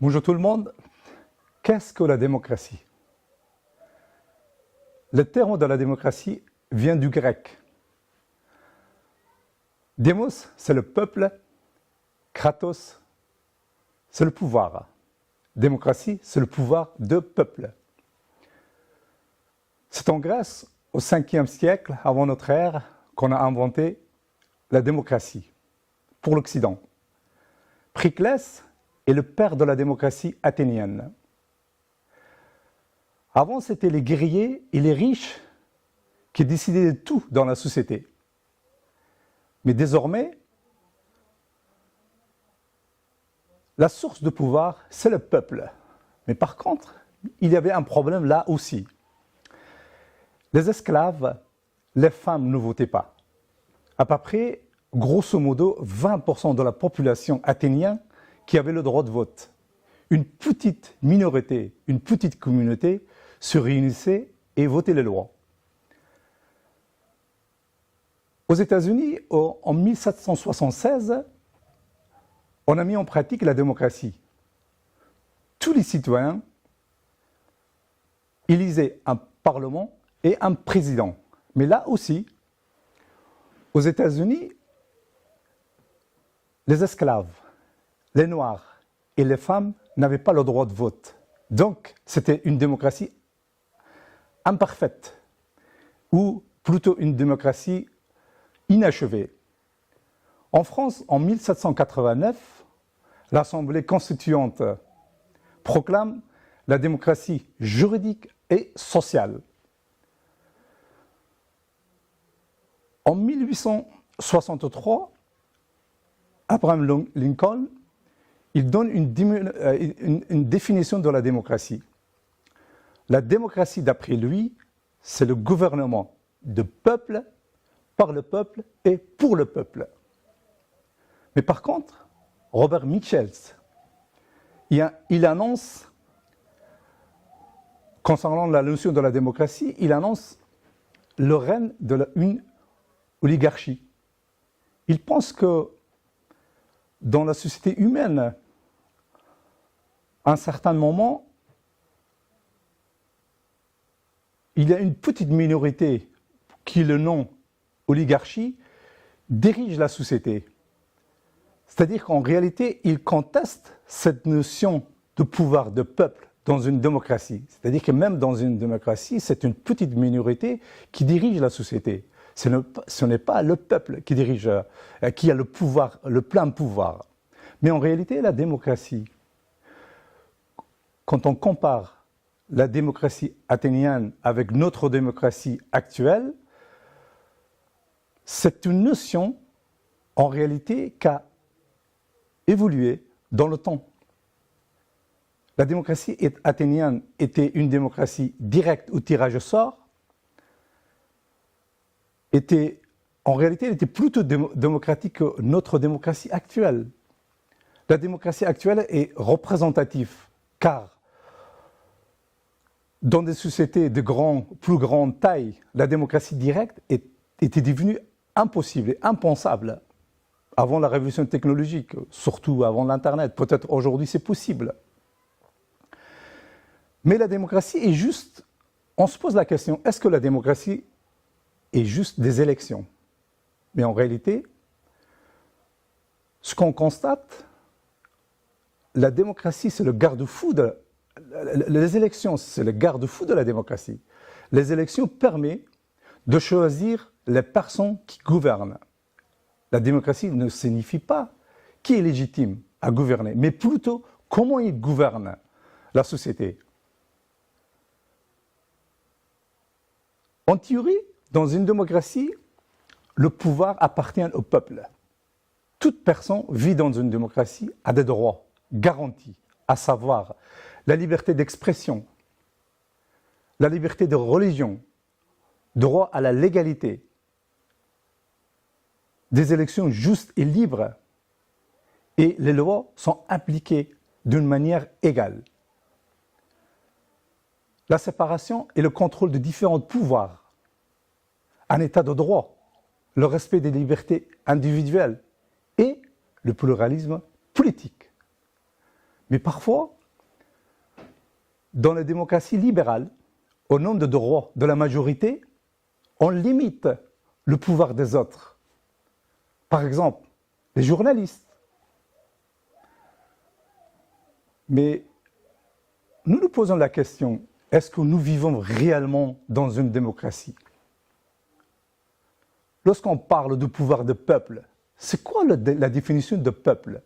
Bonjour tout le monde. Qu'est-ce que la démocratie? Le terme de la démocratie vient du grec. Demos, c'est le peuple. Kratos, c'est le pouvoir. Démocratie, c'est le pouvoir de peuple. C'est en Grèce, au 5e siècle avant notre ère, qu'on a inventé la démocratie pour l'Occident. Périclès est le père de la démocratie athénienne. Avant, c'était les guerriers et les riches qui décidaient de tout dans la société. Mais désormais, la source de pouvoir, c'est le peuple. Mais par contre, il y avait un problème là aussi. Les esclaves, les femmes ne votaient pas. À peu près, grosso modo, 20% de la population athénienne qui avait le droit de vote. Une petite minorité, une petite communauté se réunissait et votait les lois. Aux États-Unis, en 1776, on a mis en pratique la démocratie. Tous les citoyens élisaient un parlement et un président. Mais là aussi, aux États-Unis, les esclaves, les Noirs et les femmes n'avaient pas le droit de vote. Donc, c'était une démocratie imparfaite, ou plutôt une démocratie inachevée. En France, en 1789, l'Assemblée constituante proclame la démocratie juridique et sociale. En 1863, Abraham Lincoln, il donne une définition de la démocratie. La démocratie, d'après lui, c'est le gouvernement du peuple, par le peuple et pour le peuple. Mais par contre, Robert Michels, il annonce, concernant la notion de la démocratie, il annonce le règne d'une oligarchie. Il pense que dans la société humaine, à un certain moment, il y a une petite minorité qui, le nom oligarchie, dirige la société. C'est-à-dire qu'en réalité, il conteste cette notion de pouvoir de peuple dans une démocratie. C'est-à-dire que même dans une démocratie, c'est une petite minorité qui dirige la société. Ce n'est pas le peuple qui dirige, qui a le pouvoir, le plein pouvoir. Mais en réalité, la démocratie, quand on compare la démocratie athénienne avec notre démocratie actuelle, c'est une notion, en réalité, qui a évolué dans le temps. La démocratie athénienne était une démocratie directe au tirage au sort. En réalité, elle était plutôt démocratique que notre démocratie actuelle. La démocratie actuelle est représentative, car dans des sociétés de plus grande taille, la démocratie directe était devenue impossible et impensable avant la révolution technologique, surtout avant l'Internet. Peut-être aujourd'hui c'est possible. Mais la démocratie est juste, on se pose la question, est-ce que la démocratie est juste des élections? Mais en réalité, ce qu'on constate, la démocratie c'est le garde-fou les élections, c'est le garde-fou de la démocratie. Les élections permettent de choisir les personnes qui gouvernent. La démocratie ne signifie pas qui est légitime à gouverner, mais plutôt comment il gouverne la société. En théorie, dans une démocratie, le pouvoir appartient au peuple. Toute personne vit dans une démocratie a des droits garantis, à savoir la liberté d'expression, la liberté de religion, droit à la légalité, des élections justes et libres, et les lois sont appliquées d'une manière égale. La séparation et le contrôle de différents pouvoirs, un état de droit, le respect des libertés individuelles et le pluralisme politique. Mais parfois, dans la démocratie libérale, au nom de droit de la majorité, on limite le pouvoir des autres. Par exemple, les journalistes. Mais nous nous posons la question, est-ce que nous vivons réellement dans une démocratie? Lorsqu'on parle du pouvoir de peuple, c'est quoi la définition de peuple?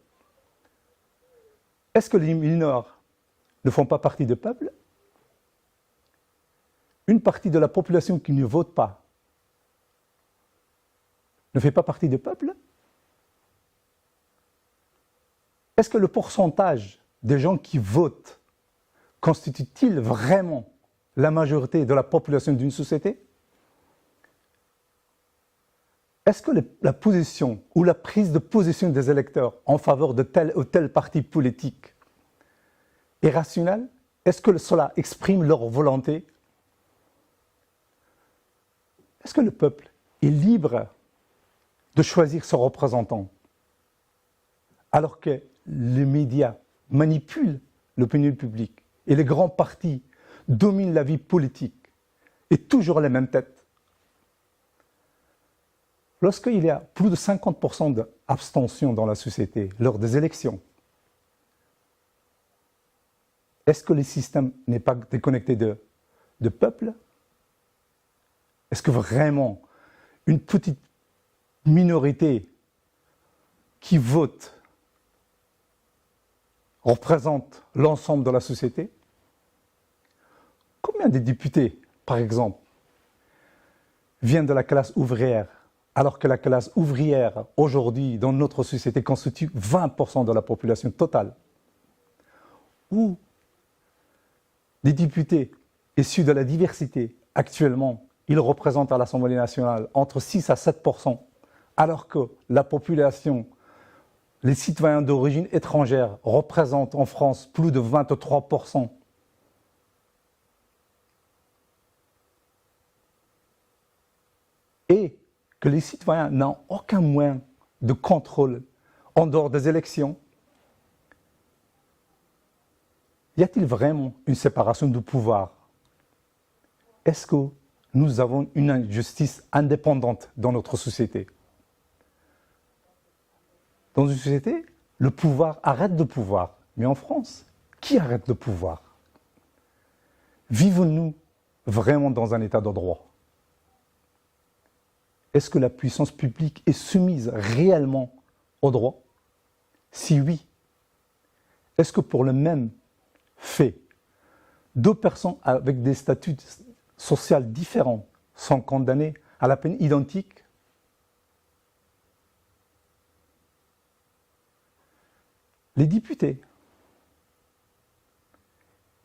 Est-ce que les mineurs ne font pas partie du peuple? Une partie de la population qui ne vote pas ne fait pas partie du peuple? Est-ce que le pourcentage des gens qui votent constitue-t-il vraiment la majorité de la population d'une société? Est-ce que la position ou la prise de position des électeurs en faveur de tel ou tel parti politique est rationnelle? Est-ce que cela exprime leur volonté? Est-ce que le peuple est libre de choisir son représentant alors que les médias manipulent l'opinion publique et les grands partis dominent la vie politique et toujours les mêmes têtes? Lorsqu'il y a plus de 50% d'abstention dans la société lors des élections, est-ce que le système n'est pas déconnecté de peuple? Est-ce que vraiment une petite minorité qui vote représente l'ensemble de la société? Combien de députés, par exemple, viennent de la classe ouvrière, alors que la classe ouvrière, aujourd'hui, dans notre société, constitue 20% de la population totale? Ou des députés issus de la diversité, actuellement, ils représentent à l'Assemblée nationale entre 6 à 7%, alors que la population, les citoyens d'origine étrangère, représentent en France plus de 23%. Et que les citoyens n'ont aucun moyen de contrôle en dehors des élections. Y a-t-il vraiment une séparation du pouvoir? Est-ce que nous avons une justice indépendante dans notre société? Dans une société, le pouvoir arrête de pouvoir. Mais en France, qui arrête le pouvoir? Vivons-nous vraiment dans un état de droit? Est-ce que la puissance publique est soumise réellement au droit? Si oui, est-ce que pour le même fait, deux personnes avec des statuts sociaux différents sont condamnées à la peine identique? Les députés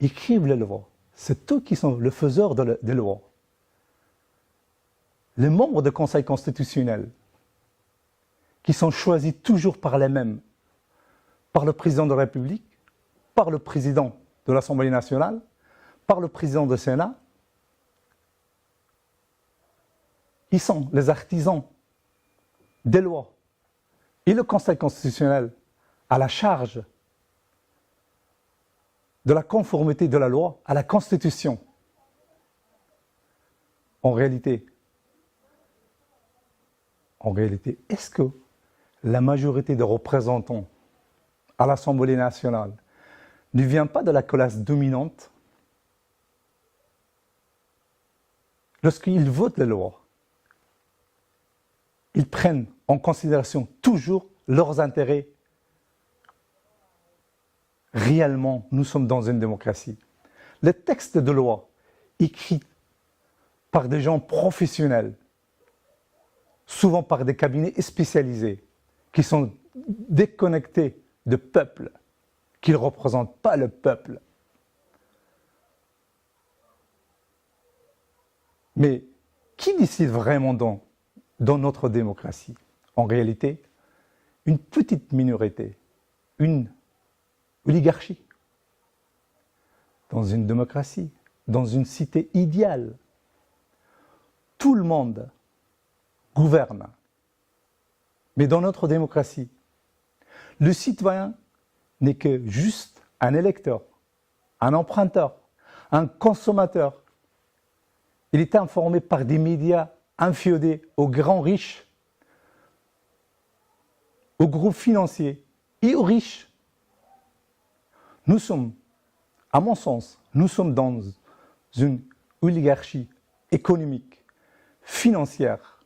écrivent les lois. C'est eux qui sont les faiseurs des lois. Les membres du Conseil constitutionnel, qui sont choisis toujours par les mêmes, par le président de la République, par le président de l'Assemblée nationale, par le président du Sénat, ils sont les artisans des lois. Et le Conseil constitutionnel a la charge de la conformité de la loi à la Constitution. En réalité, est-ce que la majorité de représentants à l'Assemblée nationale ne vient pas de la classe dominante? Lorsqu'ils votent les lois, ils prennent en considération toujours leurs intérêts. Réellement, nous sommes dans une démocratie. Les textes de loi écrits par des gens professionnels, souvent par des cabinets spécialisés, qui sont déconnectés du peuple, qui ne représentent pas le peuple. Mais qui décide vraiment dans notre démocratie? En réalité, une petite minorité, une oligarchie. Dans une démocratie, dans une cité idéale, tout le monde gouverne. Mais dans notre démocratie, le citoyen n'est que juste un électeur, un emprunteur, un consommateur. Il est informé par des médias inféodés aux grands riches, aux groupes financiers et aux riches. Nous sommes, à mon sens, nous sommes dans une oligarchie économique, financière,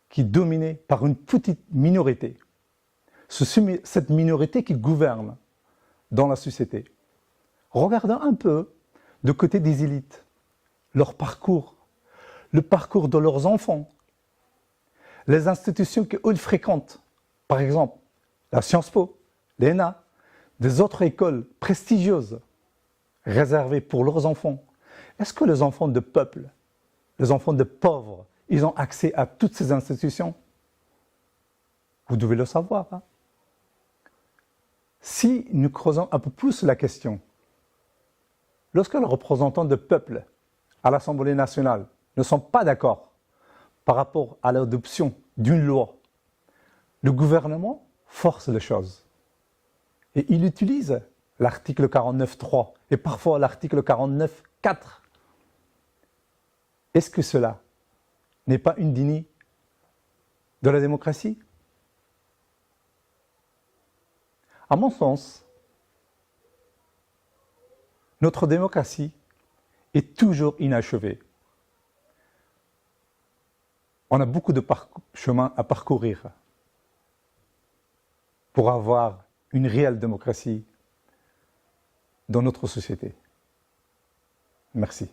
qui est dominée par une petite minorité. Cette minorité qui gouverne dans la société. Regardons un peu de côté des élites, leur parcours, le parcours de leurs enfants, les institutions qu'ils fréquentent, par exemple la Sciences Po, l'ENA, des autres écoles prestigieuses réservées pour leurs enfants. Est-ce que les enfants de peuple, les enfants de pauvres, ils ont accès à toutes ces institutions? Vous devez le savoir. Hein? Si nous creusons un peu plus la question, lorsque les représentants de peuple à l'Assemblée nationale ne sont pas d'accord par rapport à l'adoption d'une loi, le gouvernement force les choses. Et il utilise l'article 49.3 et parfois l'article 49.4. Est-ce que cela n'est pas une déni de la démocratie? À mon sens, notre démocratie est toujours inachevée. On a beaucoup de chemin à parcourir pour avoir une réelle démocratie dans notre société. Merci.